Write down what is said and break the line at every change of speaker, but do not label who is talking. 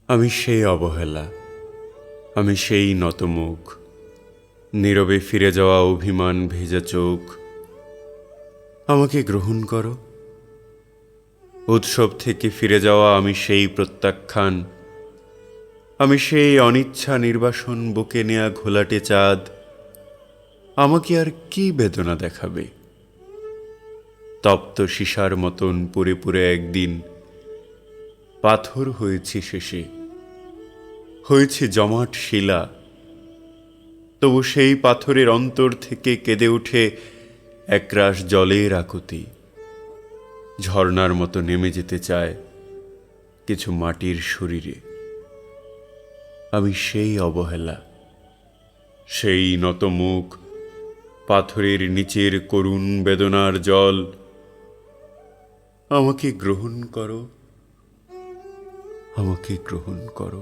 আমি সেই অবহেলা, আমি সেই নতমুখ, নীরবে ফিরে যাওয়া অভিমান ভেজা চোখ। আমাকে গ্রহণ করো। উৎসব থেকে ফিরে যাওয়া আমি সেই প্রত্যাখ্যান, আমি সেই অনিচ্ছা নির্বাসন বুকে নেয়া ঘোলাটে চাঁদ। আমাকে আর কি বেদনা দেখাবে? তপ্ত সীসার মতন পুরে পুরে একদিন পাথর হয়েছি শেষে, হয়েছে জমাট শিলা। তবু সেই পাথরের অন্তর থেকে কেঁদে উঠে একরাশ জলের আকুতি। ঝর্ণার মতো নেমে যেতে চায় কিছু মাটির শরীরে। আমি সেই অবহেলা, সেই নত মুখ, পাথরের নিচের করুণ বেদনার জল। আমাকে গ্রহণ করো, আমাকে গ্রহণ করো।